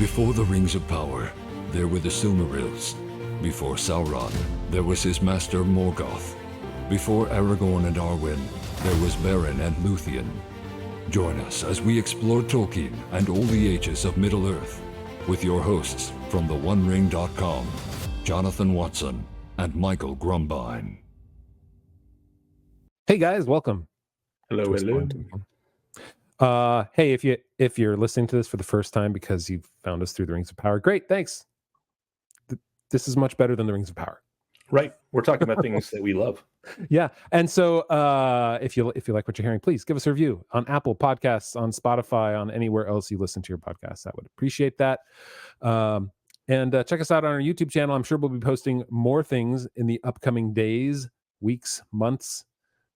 Before the Rings of Power, there were the Silmarils. Before Sauron, there was his master Morgoth. Before Aragorn and Arwen, there was Beren and Luthien. Join us as we explore Tolkien and all the ages of Middle-earth with your hosts from theonering.com, Jonathan Watson and Michael Grumbine. Hey guys, welcome. Hello. Hey, if you're listening to this for the first time because you found us through the Rings of Power, great, thanks. This is much better than the Rings of Power. Right, we're talking about things that we love. Yeah, and so if you like what you're hearing, please give us a review on Apple Podcasts, on Spotify, on anywhere else you listen to your podcasts. I would appreciate that. And check us out on our YouTube channel. I'm sure we'll be posting more things in the upcoming days, weeks, months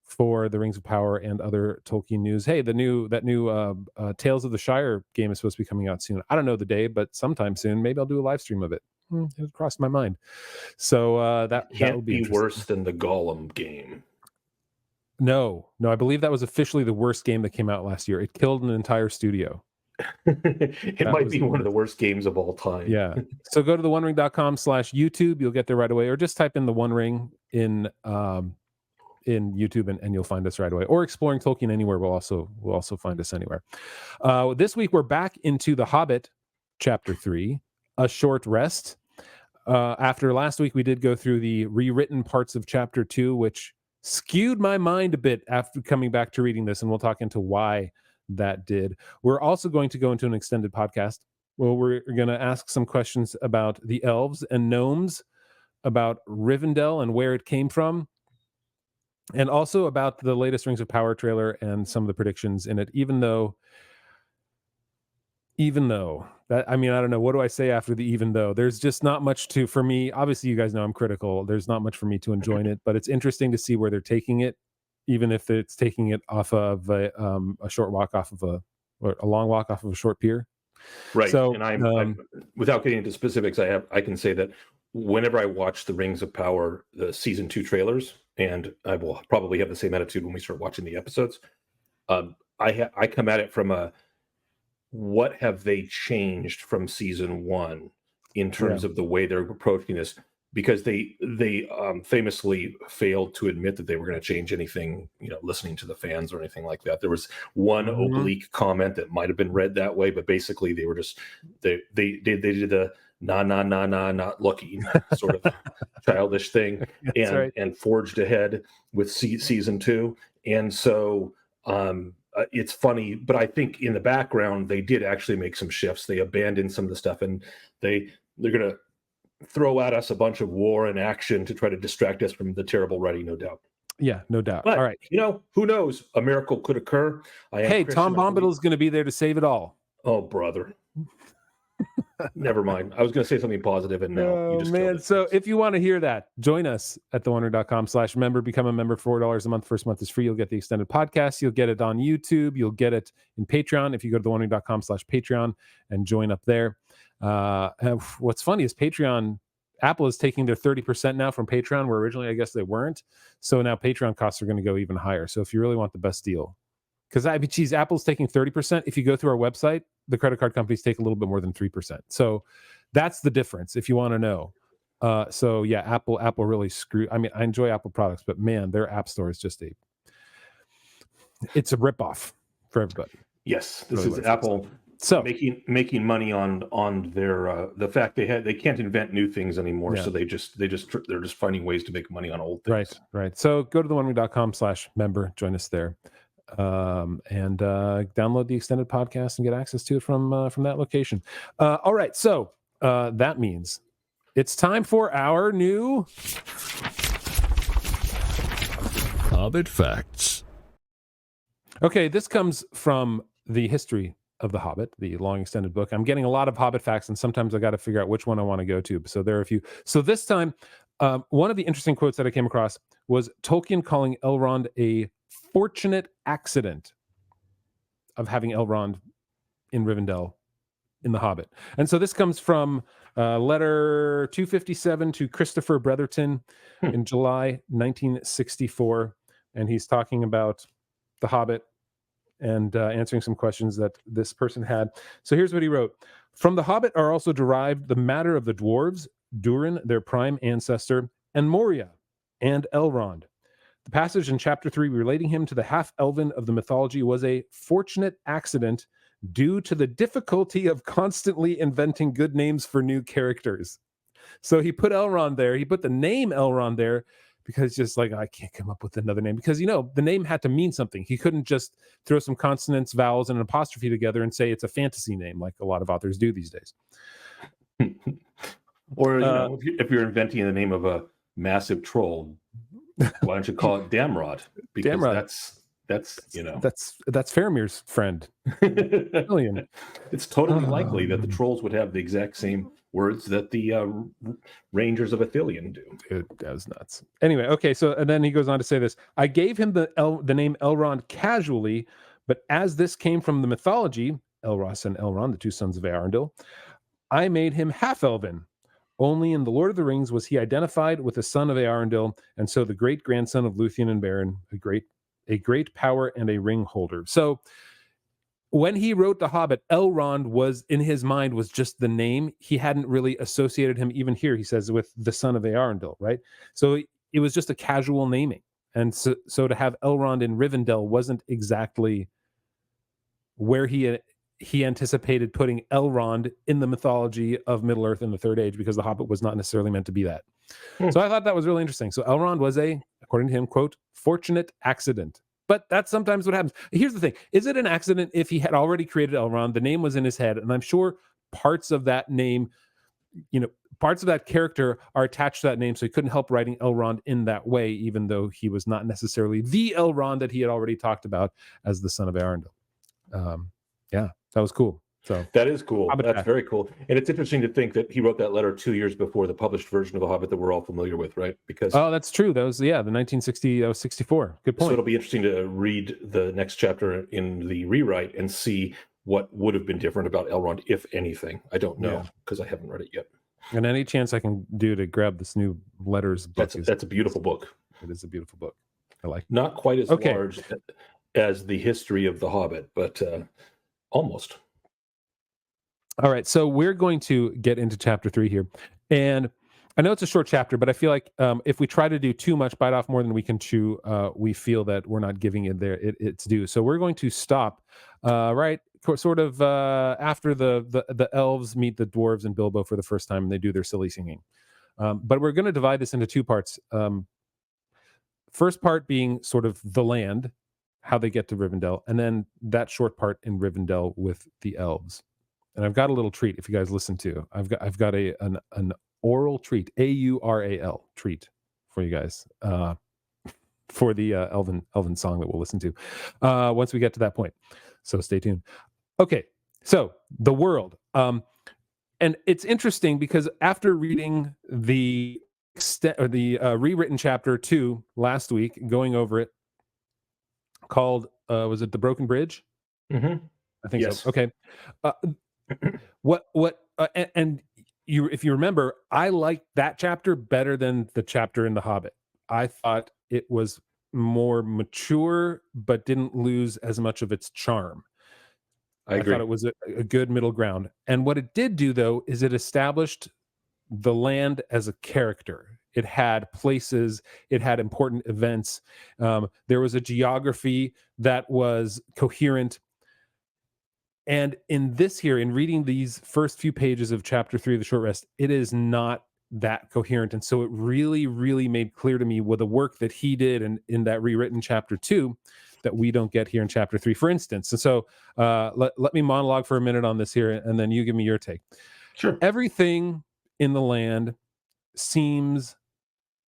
for the Rings of Power and other Tolkien news. Hey, that new Tales of the Shire game is supposed to be coming out soon. I don't know the day, but sometime soon. Maybe I'll do a live stream of it. It crossed my mind. So that Can't will be worse than the Gollum game. No, I believe that was officially the worst game that came out last year. It killed an entire studio. It might be one of the worst games of all time. Yeah. So go to theonering.com/YouTube. You'll get there right away, or just type in the One Ring in YouTube and you'll find us right away. Or Exploring Tolkien Anywhere will also find us anywhere. This week we're back into The Hobbit, Chapter 3, A Short Rest. After last week we did go through the rewritten parts of Chapter 2, which skewed my mind a bit after coming back to reading this, and we'll talk into why that did. We're also going to go into an extended podcast where we're going to ask some questions about the elves and gnomes, about Rivendell and where it came from, and also about the latest Rings of Power trailer and some of the predictions in it, even though that, I mean, I don't know, what do I say after the even though? There's just not much for me. Obviously, you guys know I'm critical. There's not much for me to enjoy in it, but it's interesting to see where they're taking it, even if it's taking it off of a short walk off of a long walk off of a short pier. Right. So, and I'm without getting into specifics, I can say that whenever I watch the Rings of Power, the season 2 trailers, and I will probably have the same attitude when we start watching the episodes, I come at it from what have they changed from season 1 in terms of the way they're approaching this, because they famously failed to admit that they were going to change anything, listening to the fans or anything like that. There was one oblique comment that might have been read that way, but basically they were just they did the not lucky sort of childish thing, and forged ahead with season 2. And so it's funny, but I think in the background they did actually make some shifts. They abandoned some of the stuff, and they're going to throw at us a bunch of war and action to try to distract us from the terrible writing, no doubt. Yeah, no doubt. But, all right. Who knows? A miracle could occur. Hey, Tom Bombadil is going to be there to save it all. Oh, brother. Never mind. I was going to say something positive, and now you just killed it. So if you want to hear that, join us at theonering.com/member. Become a member. $4 a month. First month is free. You'll get the extended podcast. You'll get it on YouTube. You'll get it in Patreon if you go to theonering.com/Patreon and join up there. What's funny is Patreon, Apple is taking their 30% now from Patreon, where originally I guess they weren't. So now Patreon costs are going to go even higher. So if you really want the best deal, because Apple's taking 30%. If you go through our website, the credit card companies take a little bit more than 3%. So that's the difference if you want to know. So yeah, Apple really screwed. I mean, I enjoy Apple products, but man, their app store is just it's a ripoff for everybody. Yes, this is Apple so making money on their the fact they can't invent new things anymore. Yeah. So they're just finding ways to make money on old things. Right. So go to theonering.com/member, join us there. And download the extended podcast and get access to it from that location. All right, so that means it's time for our new Hobbit Facts. Okay, this comes from the history of the Hobbit, the long extended book. I'm getting a lot of Hobbit facts, and sometimes I got to figure out which one I want to go to. So there are a few. So this time, one of the interesting quotes that I came across was Tolkien calling Elrond a fortunate accident of having Elrond in Rivendell in The Hobbit. And so this comes from letter 257 to Christopher Bretherton in July 1964. And he's talking about The Hobbit and answering some questions that this person had. So here's what he wrote. From the Hobbit are also derived the matter of the dwarves, Durin, their prime ancestor, and Moria, and Elrond. The passage in chapter 3 relating him to the half-elven of the mythology was a fortunate accident due to the difficulty of constantly inventing good names for new characters. So he put Elrond there. He put the name Elrond there because just like, I can't come up with another name. Because, the name had to mean something. He couldn't just throw some consonants, vowels, and an apostrophe together and say it's a fantasy name like a lot of authors do these days. Or, if you're inventing the name of a massive troll, why don't you call it Damrod? Because Damrod. That's Faramir's friend. It's totally likely that the trolls would have the exact same words that the Rangers of Ithilien do. Dude, that was nuts. Anyway, okay, so and then he goes on to say this. I gave him the name Elrond casually, but as this came from the mythology, Elros and Elrond, the two sons of Arundel, I made him half-elven. Only in The Lord of the Rings was he identified with the son of Arundel, and so the great-grandson of Luthien and Beren, a great power and a ring holder. So when he wrote The Hobbit, Elrond was, in his mind, was just the name. He hadn't really associated him, even here, he says, with the son of Arundel, right? So it was just a casual naming. And so to have Elrond in Rivendell wasn't exactly where he anticipated putting Elrond in the mythology of Middle-earth in the Third Age, because The Hobbit was not necessarily meant to be that. So I thought that was really interesting. So Elrond was according to him, quote, fortunate accident. But that's sometimes what happens. Here's the thing. Is it an accident if he had already created Elrond? The name was in his head, and I'm sure parts of that name, parts of that character are attached to that name, so he couldn't help writing Elrond in that way, even though he was not necessarily the Elrond that he had already talked about as the son of Arundel. Yeah, that was cool. So that is cool. That's very cool. And it's interesting to think that he wrote that letter 2 years before the published version of The Hobbit that we're all familiar with, right? Because that's true. That was the 1960. That was 64. Good point. So it'll be interesting to read the next chapter in the rewrite and see what would have been different about Elrond, if anything. I don't know because I haven't read it yet. And any chance I can do to grab this new letters book. That's a beautiful book. It is a beautiful book. I like it. Not quite as large as the history of The Hobbit, but almost. All right, so we're going to get into chapter 3 here. And I know it's a short chapter, but I feel like if we try to do too much, bite off more than we can chew, we feel that we're not giving it its due. So we're going to stop right sort of after the elves meet the dwarves and Bilbo for the first time, and they do their silly singing. But we're going to divide this into two parts. First part being sort of the land, how they get to Rivendell, and then that short part in Rivendell with the elves. And I've got a little treat if you guys listen to. I've got an oral treat, AURAL treat for you guys for the Elven song that we'll listen to once we get to that point. So stay tuned. Okay, so the world, and it's interesting because after reading the rewritten chapter 2 last week, going over it, called was it The Broken Bridge? Mm-hmm. I think so. Okay. If you remember, I liked that chapter better than the chapter in The Hobbit. I thought it was more mature, but didn't lose as much of its charm. I thought it was a good middle ground. And what it did do, though, is it established the land as a character. It had places, it had important events. There was a geography that was coherent. And in this here, in reading these first few pages of chapter 3 of The Short Rest, it is not that coherent. And so it really, really made clear to me with the work that he did in that rewritten chapter 2 that we don't get here in chapter 3, for instance. And so let me monologue for a minute on this here, and then you give me your take. Sure. Everything in the land seems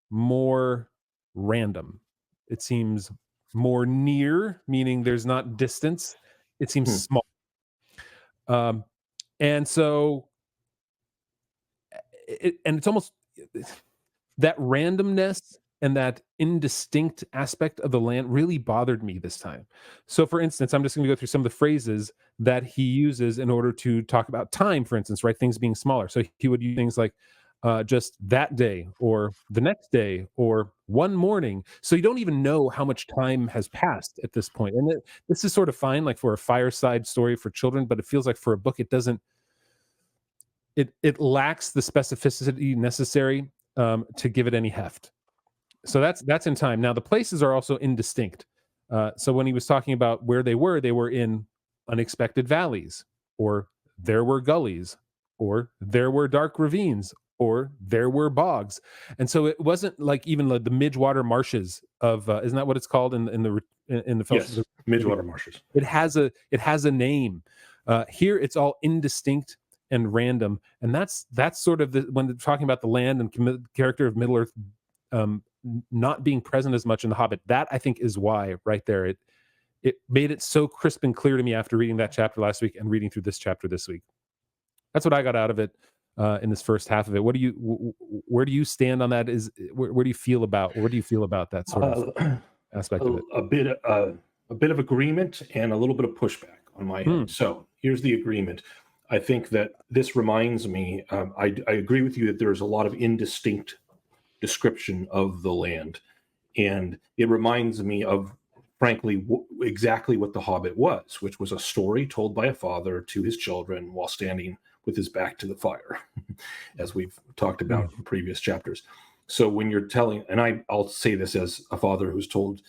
more random. It seems more near, meaning there's not distance. It seems small. And so, it's almost that randomness and that indistinct aspect of the land really bothered me this time. So, for instance, I'm just going to go through some of the phrases that he uses in order to talk about time, for instance, right? Things being smaller. So he would use things like, just that day or the next day or one morning. So you don't even know how much time has passed at this point. And this is sort of fine, like for a fireside story for children, but it feels like for a book, it doesn't. It lacks the specificity necessary to give it any heft. So that's in time. Now the places are also indistinct. So when he was talking about where they were in unexpected valleys, or there were gullies, or there were dark ravines, or there were bogs. And so it wasn't like even the midwater marshes of isn't that what it's called in the Fellowship? Yes, midwater marshes. It has a name. Here it's all indistinct and random, and that's sort of when they're talking about the land and character of Middle Earth not being present as much in the Hobbit. That I think is why right there it made it so crisp and clear to me after reading that chapter last week and reading through this chapter this week. That's what I got out of it in this first half of it. Where do you stand on that? Where do you feel about that sort of aspect of it? A bit of agreement and a little bit of pushback on my end. So here's the agreement. I think that this reminds me, I agree with you that there's a lot of indistinct description of the land. And it reminds me of, frankly, exactly what The Hobbit was, which was a story told by a father to his children while standing with his back to the fire, as we've talked about in previous chapters. So when you're telling, and I'll say this as a father who's told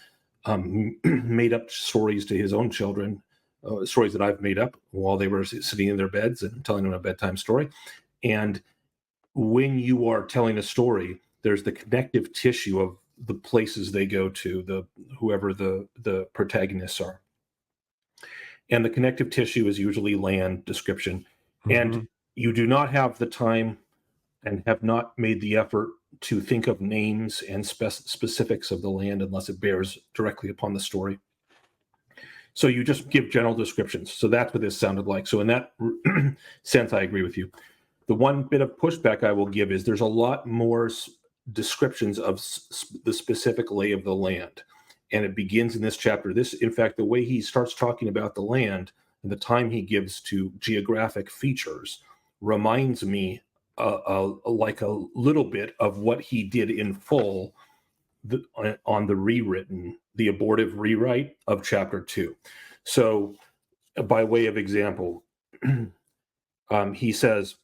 made up stories to his own children, stories that I've made up while they were sitting in their beds and telling them a bedtime story. And when you are telling a story, there's the connective tissue of the places they go to, whoever the protagonists are. And the connective tissue is usually land description. And you do not have the time and have not made the effort to think of names and specifics of the land unless it bears directly upon the story. So you just give general descriptions. So that's what this sounded like. So in that sense, I agree with you. The one bit of pushback I will give is there's a lot more descriptions of the specific lay of the land. And it begins in this chapter. In fact, the way he starts talking about the land and the time he gives to geographic features reminds me like a little bit of what he did in full on the abortive rewrite of chapter 2. So by way of example, he says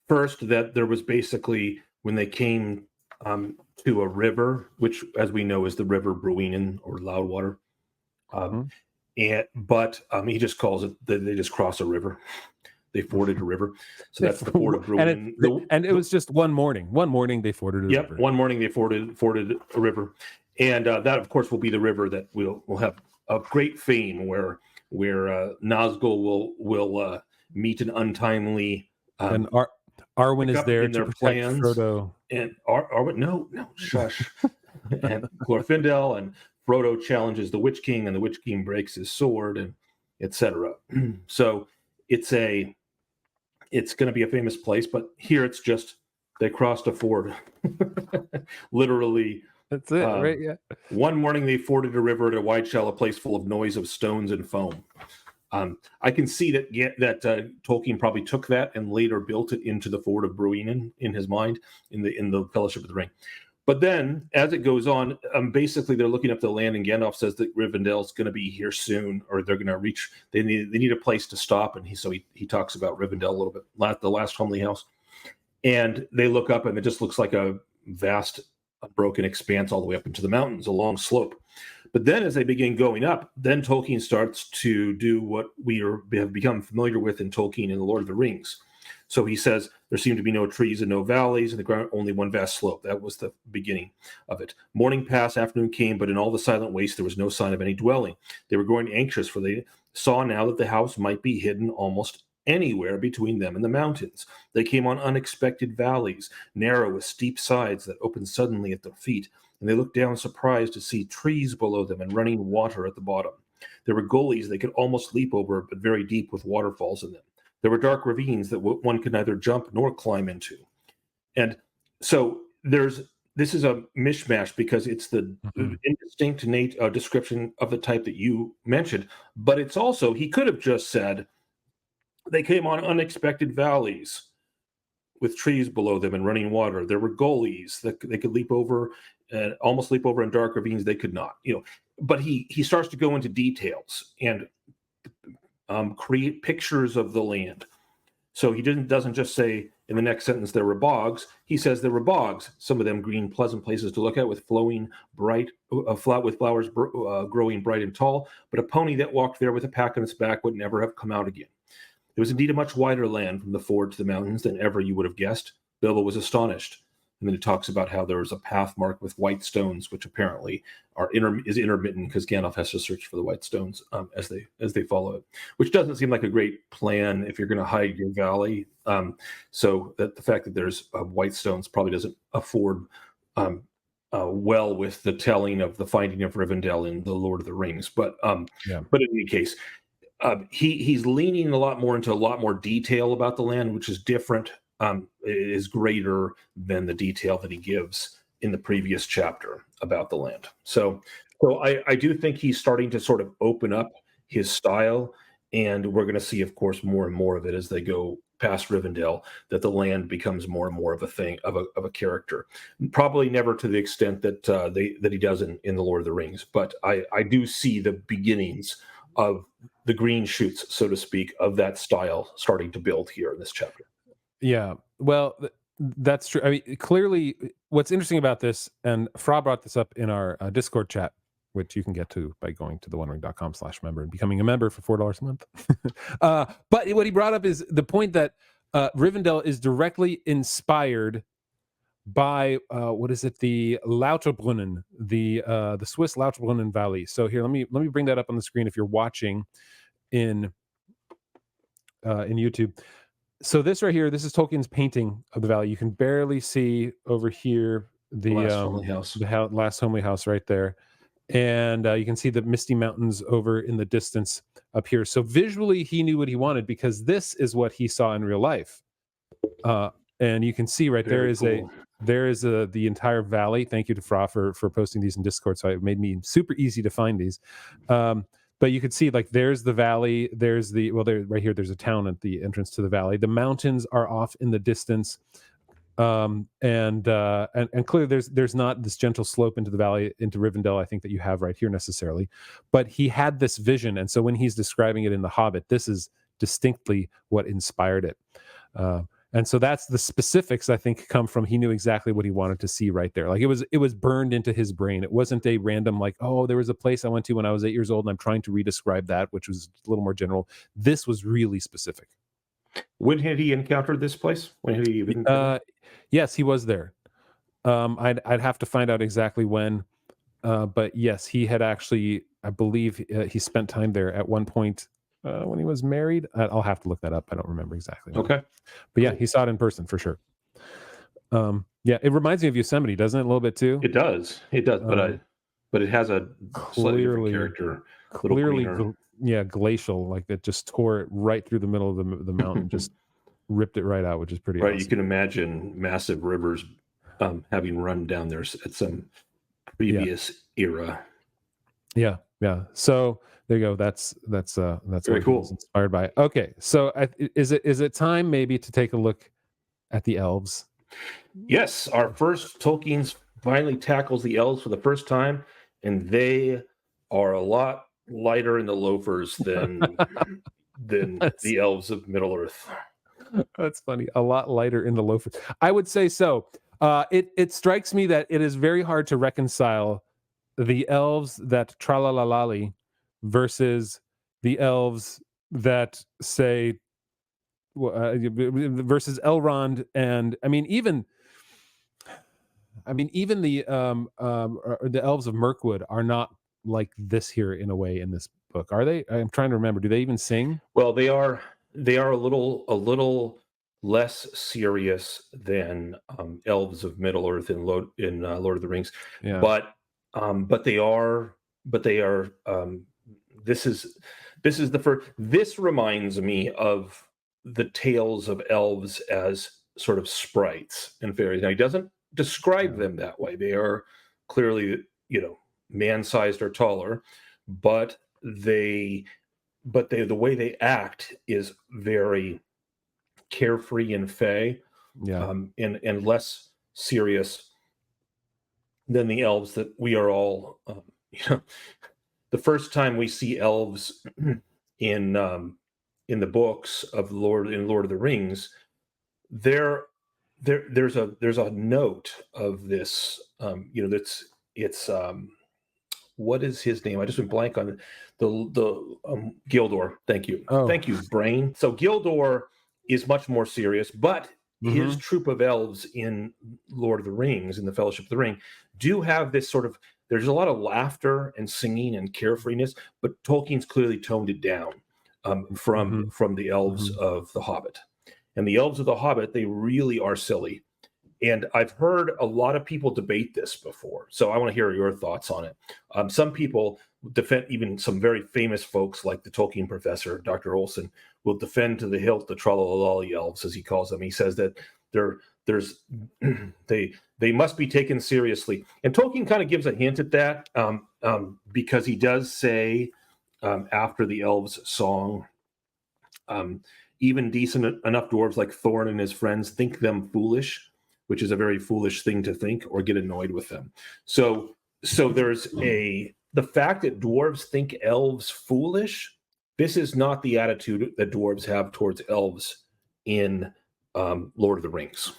first that there was basically, when they came to a river, which as we know is the River Bruinen or Loudwater, but he just calls it, they just cross a river. They forded a river. So that's the ford of Bruinen. And it was just one morning. One morning they forded a river. One morning they forded a river. And that, of course, will be the river that will have a great fame where Nazgul will meet an untimely... and Arwen is there to protect plans. Frodo. And Arwen, no, shush. And Glorfindel and Frodo challenges the Witch King, and the Witch King breaks his sword, and etc. So it's going to be a famous place, but here it's just they crossed a ford. Literally. That's it, right? Yeah. One morning they forded a river at a wide shallow place full of noise of stones and foam. I can see that Tolkien probably took that and later built it into the ford of Bruinen in his mind in the Fellowship of the Ring. But then, as it goes on, basically they're looking up the land, and Gandalf says that Rivendell's going to be here soon, or they're going to reach. They need a place to stop, and he talks about Rivendell a little bit, the last homely house, and they look up, and it just looks like a vast, broken expanse all the way up into the mountains, a long slope. But then, as they begin going up, then Tolkien starts to do what we have become familiar with in Tolkien and the Lord of the Rings. So he says, there seemed to be no trees and no valleys, and the ground only one vast slope. That was the beginning of it. Morning passed, afternoon came, but in all the silent waste there was no sign of any dwelling. They were growing anxious, for they saw now that the house might be hidden almost anywhere between them and the mountains. They came on unexpected valleys, narrow with steep sides that opened suddenly at their feet, and they looked down surprised to see trees below them and running water at the bottom. There were gullies they could almost leap over, but very deep with waterfalls in them. There were dark ravines that one could neither jump nor climb into. And so this is a mishmash because it's the indistinct description of the type that you mentioned. But it's also, he could have just said, they came on unexpected valleys, with trees below them and running water. There were gullies that they could leap over, and almost leap over in dark ravines they could not. But he starts to go into details and create pictures of the land. So he doesn't just say in the next sentence there were bogs. He says there were bogs, some of them green, pleasant places to look at, with flowing bright, with flowers growing bright and tall. But a pony that walked there with a pack on its back would never have come out again. It was indeed a much wider land from the ford to the mountains than ever you would have guessed. Bilbo was astonished. And then it talks about how there was a path marked with white stones, which apparently is intermittent because Gandalf has to search for the white stones as they follow it, which doesn't seem like a great plan if you're going to hide your valley. So that the fact that there's white stones probably doesn't afford well with the telling of the finding of Rivendell in the Lord of the Rings. But in any case, he's leaning a lot more into a lot more detail about the land, which is different. Is greater than the detail that he gives in the previous chapter about the land. So I do think he's starting to sort of open up his style, and we're going to see, of course, more and more of it as they go past Rivendell, that the land becomes more and more of a thing, of a character. Probably never to the extent that that he does in the Lord of the Rings, but I do see the beginnings of the green shoots, so to speak, of that style starting to build here in this chapter. Yeah, well, that's true. I mean, clearly, what's interesting about this, and Fra brought this up in our Discord chat, which you can get to by going to theonering.com/member and becoming a member for $4 a month. But what he brought up is the point that Rivendell is directly inspired by what is it? The Lauterbrunnen, the Swiss Lauterbrunnen Valley. So here, let me bring that up on the screen if you're watching in YouTube. So this right here, this is Tolkien's painting of the valley. You can barely see over here the last homely house right there, and you can see the misty mountains over in the distance up here. So visually, he knew what he wanted because this is what he saw in real life. And you can see right there is the entire valley. Thank you to Fra for posting these in Discord. So it made me super easy to find these. But you could see, like, there's the valley, there's right here, there's a town at the entrance to the valley. The mountains are off in the distance. And clearly there's not this gentle slope into the valley, into Rivendell, I think, that you have right here necessarily. But he had this vision. And so when he's describing it in The Hobbit, this is distinctly what inspired it. And so that's the specifics, I think, come from he knew exactly what he wanted to see right there. Like it was burned into his brain. It wasn't a random, like, oh, there was a place I went to when I was 8 years old and I'm trying to redescribe that, which was a little more general. This was really specific. When had he encountered this place? When had he even? Yes, he was there. I'd have to find out exactly when. But yes, he had actually, I believe he spent time there at one point when he was married. I'll have to look that up. I don't remember exactly when. Okay. But yeah, he saw it in person for sure. Yeah, it reminds me of Yosemite, doesn't it? A little bit too. It does. But it has a slightly different character. Clearly, glacial. Like it just tore it right through the middle of the mountain, just ripped it right out, which is pretty awesome. You can imagine massive rivers having run down there at some previous era. Yeah. So there you go. That's very cool. Inspired by. Okay, so is it time maybe to take a look at the elves? Yes, our first Tolkien's finally tackles the elves for the first time, and they are a lot lighter in the loafers than the elves of Middle Earth. That's funny. A lot lighter in the loafers. I would say so. It strikes me that it is very hard to reconcile the elves that tralalalali versus the elves that say versus Elrond, and even the elves of Mirkwood are not like this here in a way in this book, are they? I'm trying to remember. Do they even sing? Well, they are a little less serious than elves of Middle Earth in Lord of the Rings. Yeah. But they are. This is the first. This reminds me of the tales of elves as sort of sprites and fairies. Now, he doesn't describe them that way. They are clearly, man-sized or taller, but the way they act is very carefree and fey. Yeah. And less serious than the elves that we are all. The first time we see elves in the books of Lord of the Rings, there's a note of this. It's what is his name? I just went blank on the Gildor. Thank you. Oh. Thank you, brain. So Gildor is much more serious, but his troop of elves in Lord of the Rings, in the Fellowship of the Ring, do have this sort of, there's a lot of laughter and singing and carefreeness, but Tolkien's clearly toned it down from the elves of The Hobbit. And the elves of The Hobbit, they really are silly. And I've heard a lot of people debate this before, so I want to hear your thoughts on it. Some people defend, even some very famous folks like the Tolkien professor, Dr. Olson, will defend to the hilt the Trollalolly elves, as he calls them. He says that they must be taken seriously. And Tolkien kind of gives a hint at that because he does say after the elves' song, even decent enough dwarves like Thorin and his friends think them foolish, which is a very foolish thing to think, or get annoyed with them. So there's the fact that dwarves think elves foolish. This is not the attitude that dwarves have towards elves in Lord of the Rings,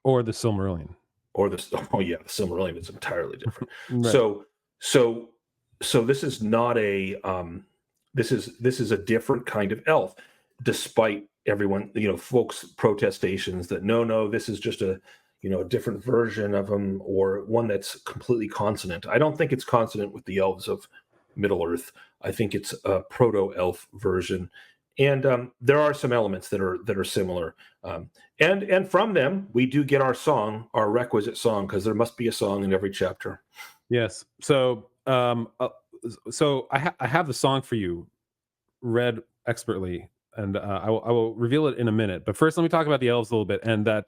or the Silmarillion, or the Silmarillion is entirely different. Right. So this is not a this is a different kind of elf, despite everyone, folks' protestations that no, this is just a different version of them, or one that's completely consonant. I don't think it's consonant with the elves of Middle Earth. I think it's a proto-elf version, and there are some elements that are similar. And from them, we do get our song, our requisite song, because there must be a song in every chapter. Yes. So I have the song for you, read expertly, and I will reveal it in a minute. But first, let me talk about the elves a little bit, and that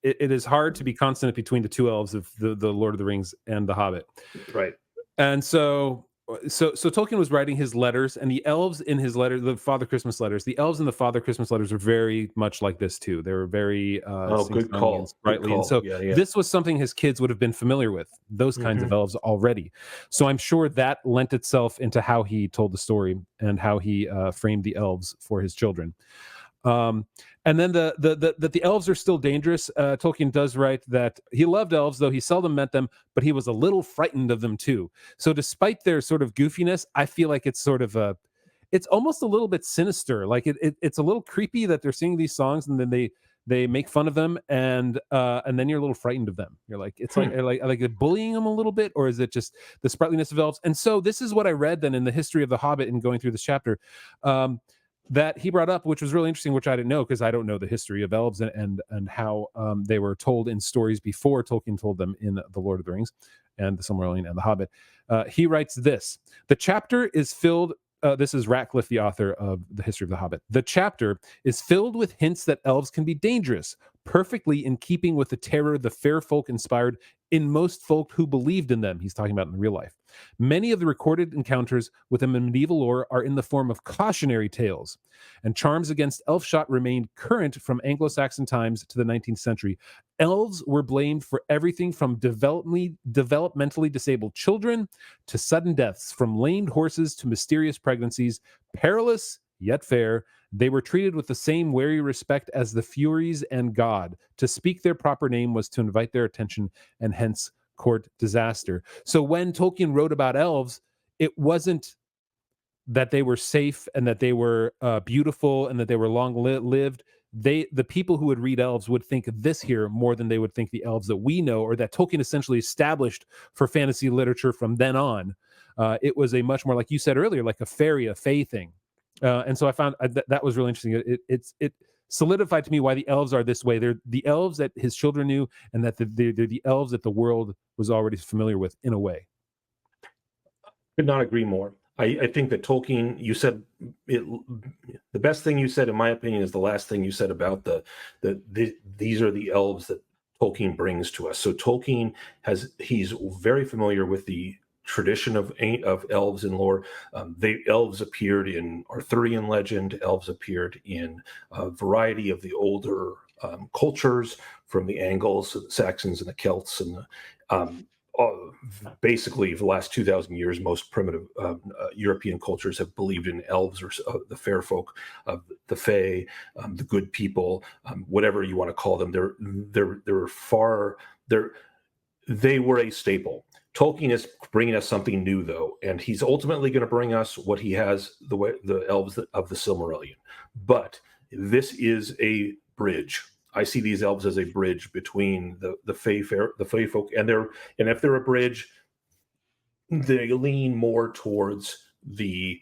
it is hard to be consonant between the two elves of the Lord of the Rings and the Hobbit. Right. And so Tolkien was writing his letters, and the elves in his letter, the Father Christmas letters, the elves in the Father Christmas letters are very much like this too. They were very good call, and sprightly. good call. And so this was something his kids would have been familiar with, those kinds of elves already. So I'm sure that lent itself into how he told the story and how he framed the elves for his children. And then the elves are still dangerous. Tolkien does write that he loved elves, though he seldom met them, but he was a little frightened of them too. So despite their sort of goofiness, I feel like it's sort of it's almost a little bit sinister. Like it's a little creepy that they're singing these songs and then they make fun of them, and then you're a little frightened of them. You're like, it's like they're bullying them a little bit, or is it just the sprightliness of elves? And so this is what I read then in the history of the Hobbit and going through this chapter. That he brought up, which was really interesting, which I didn't know because I don't know the history of elves and how they were told in stories before Tolkien told them in The Lord of the Rings and the Silmarillion and the Hobbit. He writes this: the chapter is filled. This is Ratcliffe, the author of The History of the Hobbit. The chapter is filled with hints that elves can be dangerous, perfectly in keeping with the terror the fair folk inspired in most folk who believed in them. He's talking about in real life. Many of the recorded encounters with them in medieval lore are in the form of cautionary tales, and charms against elf-shot remained current from Anglo-Saxon times to the 19th century. Elves were blamed for everything from developmentally disabled children to sudden deaths, from lamed horses to mysterious pregnancies. Perilous yet fair, they were treated with the same wary respect as the Furies and God. To speak their proper name was to invite their attention, and hence court disaster. So when Tolkien wrote about elves, it wasn't that they were safe and that they were beautiful and that they were long-lived. The people who would read elves would think this here more than they would think the elves that we know, or that Tolkien essentially established for fantasy literature from then on. It was a much more, like you said earlier, like a fairy, a fae thing. And so I found that was really interesting. It solidified to me why the elves are this way. They're the elves that his children knew, and that they're the elves that the world was already familiar with in a way. Could not agree more. I think that Tolkien, you said it, the best thing you said, in my opinion, is the last thing you said about these are the elves that Tolkien brings to us. So Tolkien he's very familiar with the tradition of elves in lore. Elves appeared in Arthurian legend. Elves appeared in a variety of the older cultures, from the Angles, the Saxons, and the Celts, and basically for the last 2,000 years, most primitive European cultures have believed in elves or the fair folk, the fae, the good people, whatever you want to call them. They were a staple. Tolkien is bringing us something new, though, and he's ultimately going to bring us what he has, the elves of the Silmarillion. But this is a bridge. I see these elves as a bridge between the fae folk, and if they're a bridge, they lean more towards the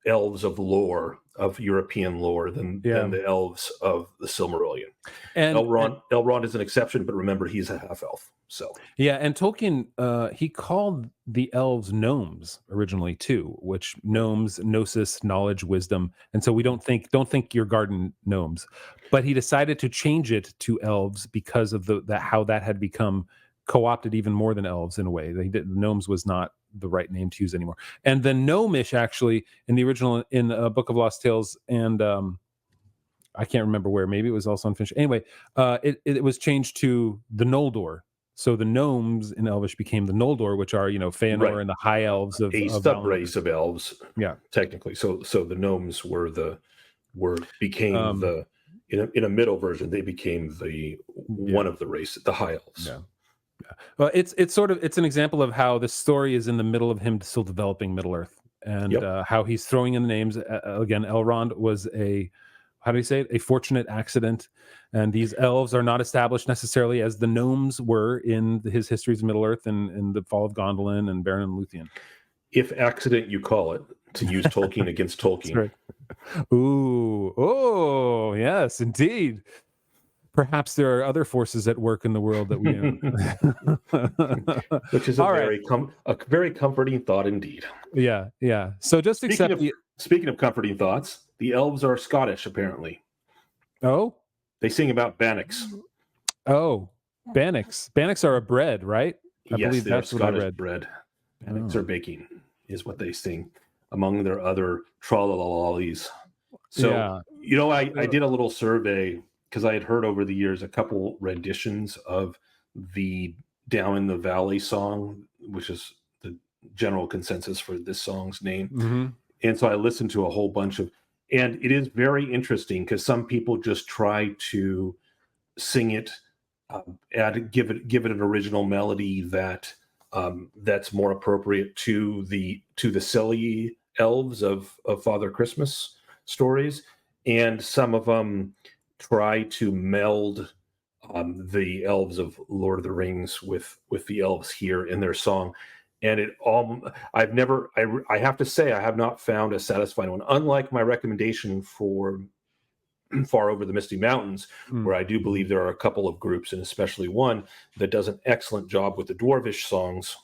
elves of lore, of European lore, than the elves of the Silmarillion. And Elrond is an exception, but remember, he's a half elf. So and Tolkien he called the elves gnomes originally too, which gnomes, gnosis, knowledge, wisdom, and so we don't think your garden gnomes, but he decided to change it to elves because of how that had become co-opted even more than elves in a way. Gnomes was not the right name to use anymore, and the gnomish actually in the original in Book of Lost Tales and I can't remember where, maybe it was also unfinished. Anyway, it was changed to the Noldor. So the gnomes in Elvish became the Noldor, which are, Feanor and the high elves of a subrace of elves. Yeah, technically. So the gnomes became in a middle version. They became one of the race, the high elves. Yeah. Well, it's an example of how the story is in the middle of him still developing Middle Earth, and how he's throwing in the names. Again, Elrond was a fortunate accident, and these elves are not established necessarily as the gnomes were in his Histories of Middle Earth and the Fall of Gondolin and Beren and Luthien. If accident you call it, to use Tolkien against Tolkien. Right. Ooh, oh, yes, indeed. Perhaps there are other forces at work in the world that we which is a very comforting thought indeed. Yeah. So just speaking of comforting thoughts, the elves are Scottish, apparently. Oh? They sing about bannocks. Oh, bannocks. Bannocks are a bread, right? I believe that's Scottish bread. Bannocks are baking, is what they sing, among their other tra-la-la-lalies. So, I did a little survey, because I had heard over the years a couple renditions of the Down in the Valley song, which is the general consensus for this song's name. Mm-hmm. And so I listened to a whole bunch and it is very interesting because some people just try to sing it, give it an original melody that's more appropriate to the silly elves of Father Christmas stories, and some of them try to meld the elves of Lord of the Rings with the elves here in their song. And I have to say, I have not found a satisfying one. Unlike my recommendation for Far Over the Misty Mountains, where I do believe there are a couple of groups, and especially one that does an excellent job with the Dwarvish songs.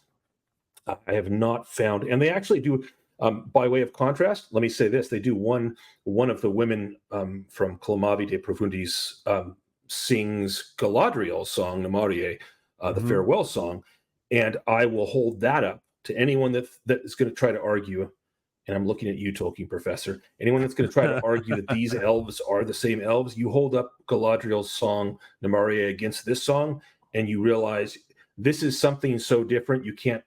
I have not found, and they actually do, by way of contrast, let me say this: they do one of the women from Clamavi de Profundis sings Galadriel's song, Namarie, the farewell song. And I will hold that up to anyone that is going to try to argue, and I'm looking at you, Tolkien professor, anyone that's going to try to argue that these elves are the same elves, you hold up Galadriel's song, Namarie, against this song, and you realize this is something so different, you can't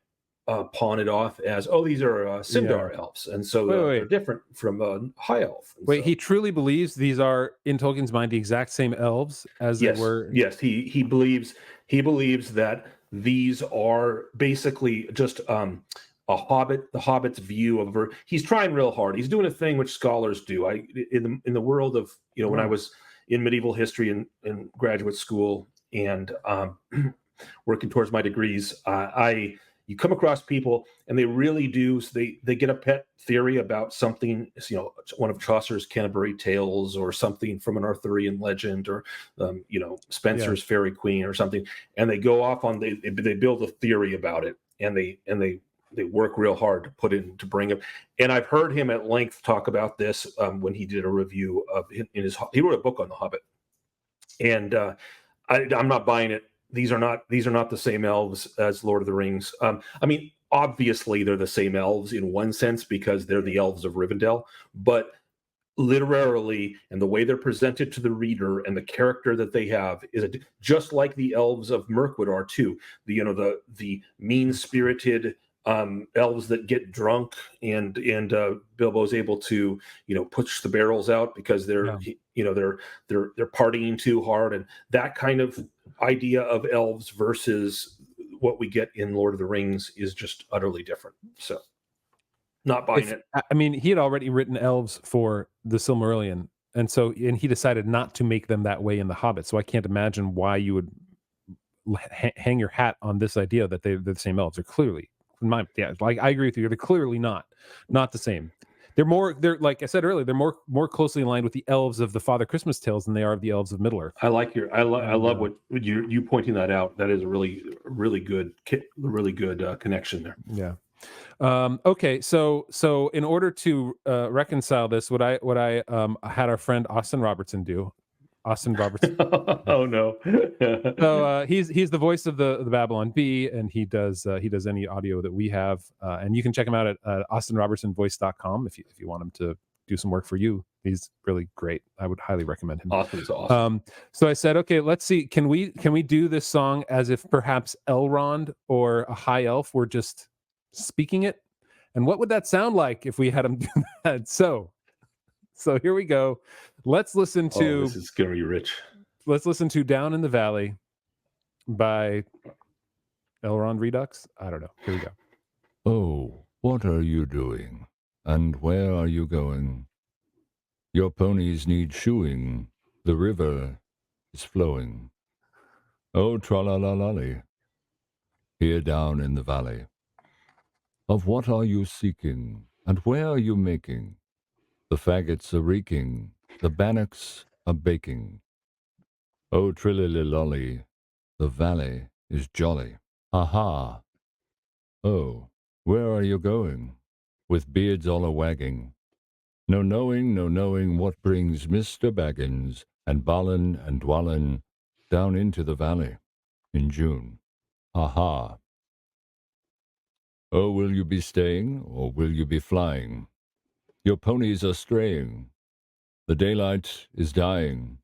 pawn it off as, these are Sindar elves, and so they're different from high elf. And he truly believes these are, in Tolkien's mind, the exact same elves as they were? Yes, he believes that these are basically just the Hobbit's view of he's trying real hard. He's doing a thing which scholars do. In the world of, when I was in medieval history in graduate school and working towards my degrees, you come across people and they really do. So they get a pet theory about something, one of Chaucer's Canterbury Tales or something from an Arthurian legend or, Spenser's Fairy Queen or something. And they go off on, they build a theory about it, and they work real hard to bring it. And I've heard him at length talk about this when he did a review of he wrote a book on the Hobbit, and I'm not buying it. These are not the same elves as Lord of the Rings. Obviously they're the same elves in one sense because they're the elves of Rivendell, but literarily, and the way they're presented to the reader and the character that they have is just like the elves of Mirkwood are too. The mean-spirited elves that get drunk, and Bilbo's able to push the barrels out because they're partying too hard, and that kind of idea of elves versus what we get in Lord of the Rings is just utterly different. So, not buying it. I mean, he had already written elves for the Silmarillion, and he decided not to make them that way in the Hobbit. So I can't imagine why you would hang your hat on this idea that they're the same elves. They're clearly, like I agree with you, they're clearly not the same. They're like I said earlier, they're more closely aligned with the elves of the Father Christmas tales than they are of the elves of Middle Earth. I love what you pointing that out. That is a really good connection there. Yeah. Okay, so in order to reconcile this, what I had our friend Austin Robertson do. Austin Robertson. Oh no. So he's the voice of the Babylon Bee, and he does any audio that we have, and you can check him out at austinrobertsonvoice.com if you want him to do some work for you. He's really great. I would highly recommend him. Austin's awesome. So I said, okay, let's see. Can we do this song as if perhaps Elrond or a high elf were just speaking it, and what would that sound like if we had him do that? So here we go. Let's listen to this is gonna be rich. Let's listen to Down in the Valley by Elrond Redux. I don't know. Here we go. Oh, what are you doing? And where are you going? Your ponies need shoeing. The river is flowing. Oh, tra-la-la-lolly. Here down in the valley. Of what are you seeking? And where are you making? The faggots are reeking. The bannocks are baking. Oh, trilly-lolly. The valley is jolly. Ha-ha. Oh, where are you going? With beards all a-wagging. No knowing what brings Mr. Baggins and Balin and Dwalin down into the valley in June. Ha-ha. Oh, will you be staying, or will you be flying? Your ponies are straying. The daylight is dying.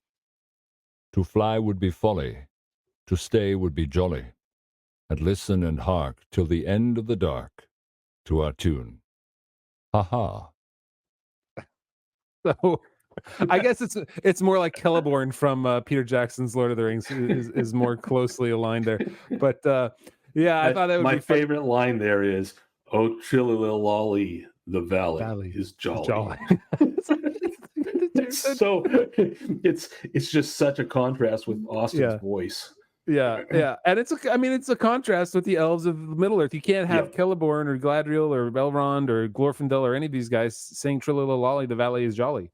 To fly would be folly. To stay would be jolly. And listen and hark till the end of the dark to our tune. Ha-ha. So I guess it's more like Celeborn from Peter Jackson's Lord of the Rings is more closely aligned there. But yeah, I thought that would my be fun. favorite line there is, "Oh, chillilolly, the valley is jolly." So it's just such a contrast with Austin's voice. Yeah, and it's a contrast with the elves of Middle Earth. You can't have Celeborn or Gladriel or Elrond or Glorfindel or any of these guys saying "Trililololly, the valley is jolly."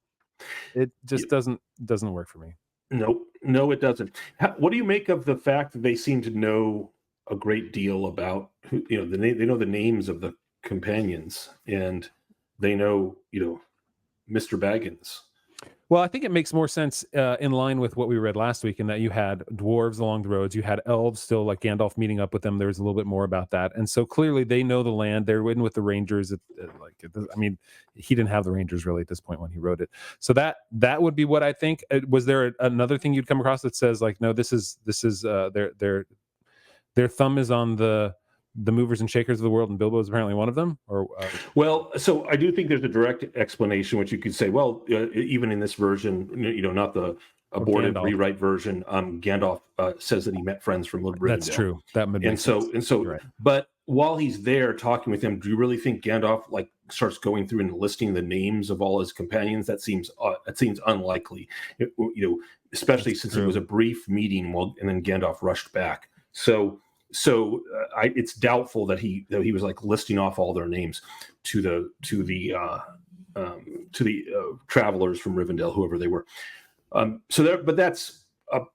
It just doesn't work for me. No, it doesn't. What do you make of the fact that they seem to know a great deal about they know the names of the companions, and they know Mr. Baggins? Well, I think it makes more sense in line with what we read last week, in that you had dwarves along the roads, you had elves still, like Gandalf meeting up with them. There was a little bit more about that, and so clearly they know the land. They're in with the Rangers. He didn't have the Rangers really at this point when he wrote it. So that would be what I think. Was there another thing you'd come across that says like, no, this is their thumb is on the movers and shakers of the world, and Bilbo is apparently one of them? Or well, so I do think there's a direct explanation, which you could say, well, even in this version, not the aborted rewrite version, Gandalf says that he met friends from Rivendell. That's true. That would make sense. And so, right. But while he's there talking with him, do you really think Gandalf starts going through and listing the names of all his companions? That seems unlikely. Especially since it was a brief meeting, and then Gandalf rushed back. So it's doubtful that he was listing off all their names to the travelers from Rivendell, whoever they were. But that's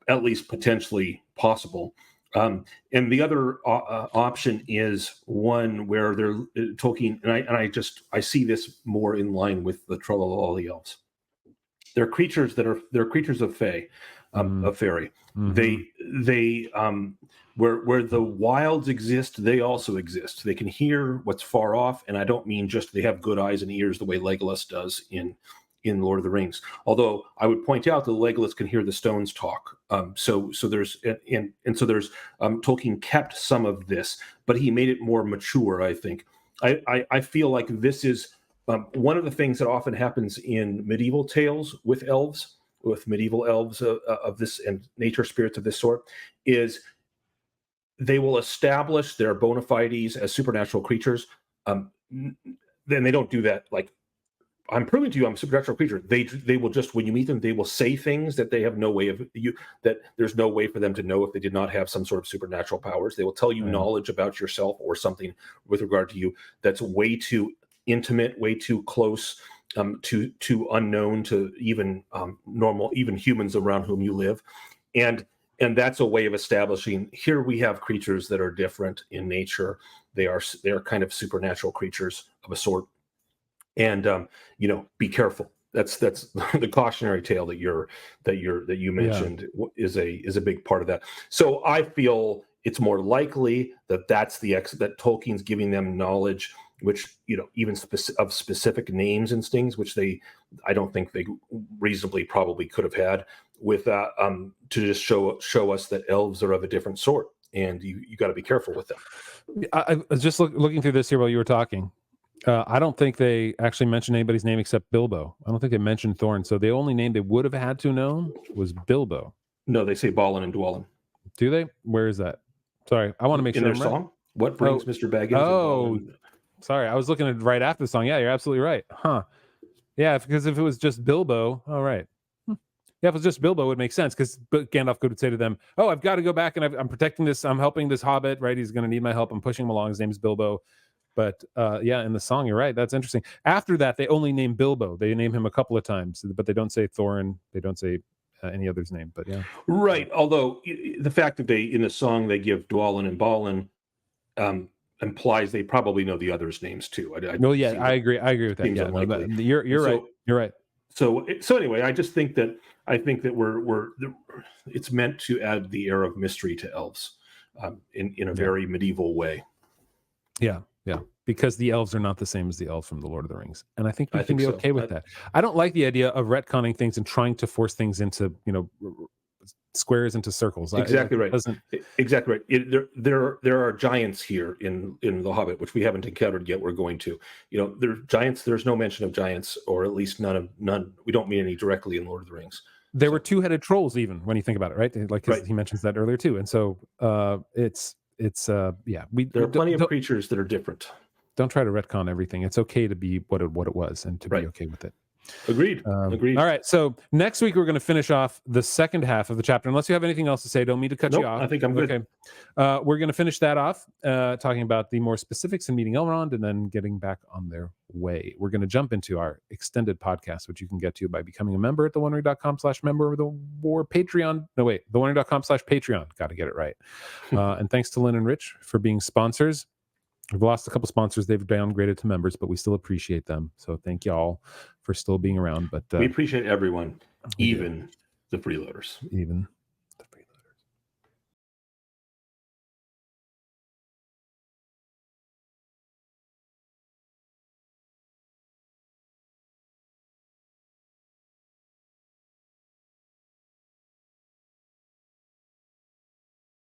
at least potentially possible. And the other option is one where they're Tolkien, and I see this more in line with the Trollalolly elves. They're creatures of Fae, of fairy. Mm-hmm. They where the wilds exist, they also exist. They can hear what's far off, and I don't mean just they have good eyes and ears the way Legolas does in in Lord of the Rings. Although I would point out that Legolas can hear the stones talk. So there's Tolkien kept some of this, but he made it more mature, I think. I feel like this is one of the things that often happens in medieval tales with elves, with medieval elves of this and nature spirits of this sort, is they will establish their bona fides as supernatural creatures. Then they don't do that like, I'm proving to you I'm a supernatural creature. They will just, when you meet them, they will say things that they have no way of that there's no way for them to know if they did not have some sort of supernatural powers. They will tell you knowledge about yourself or something with regard to you that's way too intimate, way too close, to unknown to even normal, even humans around whom you live. And that's a way of establishing, here we have creatures that are different in nature. They are kind of supernatural creatures of a sort. And be careful. That's the cautionary tale that you mentioned is a big part of that. So I feel it's more likely that that Tolkien's giving them knowledge, which even of specific names and things, which I don't think they reasonably probably could have had with to just show us that elves are of a different sort, and you got to be careful with them. I was just looking through this here while you were talking. I don't think they actually mentioned anybody's name except Bilbo. I don't think they mentioned Thorin. So the only name they would have had to know was Bilbo. No, they say Balin and Dwalin. Do they? Where is that? Sorry, I want to make sure. In their song? Right. What brings Mr. Baggins? Oh, sorry. I was looking at right after the song. Yeah, you're absolutely right. Huh. Yeah, because if it was just Bilbo, all right. Yeah, if it was just Bilbo, it would make sense, because Gandalf could say to them, oh, I've got to go back and I'm protecting this. I'm helping this hobbit, right? He's going to need my help. I'm pushing him along. His name's Bilbo. But in the song, you're right. That's interesting. After that, they only name Bilbo. They name him a couple of times, but they don't say Thorin. They don't say any other's name. But yeah, right. Although the fact that in the song they give Dwalin and Balin implies they probably know the others' names too. I agree. I agree with that. Yeah, you're right. You're right. So anyway, I think that we're it's meant to add the air of mystery to elves in a very medieval way. Yeah. Yeah, because the elves are not the same as the elves from the Lord of the Rings, and I think we can be okay with that. I don't like the idea of retconning things and trying to force things into squares into circles. Exactly right. Exactly right. There are giants here in the Hobbit, which we haven't encountered yet. We're going to. There are giants. There's no mention of giants, or at least none. We don't meet any directly in Lord of the Rings. There were two-headed trolls, even when you think about it, right? Like he mentions that earlier too, and so there are plenty of creatures that are different. Don't try to retcon everything. It's okay to be what it was and to be okay with it. Agreed. Agreed. All right. So next week we're going to finish off the second half of the chapter. Unless you have anything else to say, don't mean to cut you off. I think I'm good. Okay. We're going to finish that off, talking about the more specifics and meeting Elrond, and then getting back on their way. We're going to jump into our extended podcast, which you can get to by becoming a member at theonering.com/member or Patreon. No, wait, theonering.com/Patreon. Got to get it right. And thanks to Lynn and Rich for being sponsors. We've lost a couple sponsors. They've downgraded to members, but we still appreciate them. So thank y'all for still being around. But we appreciate everyone, even the freeloaders. Even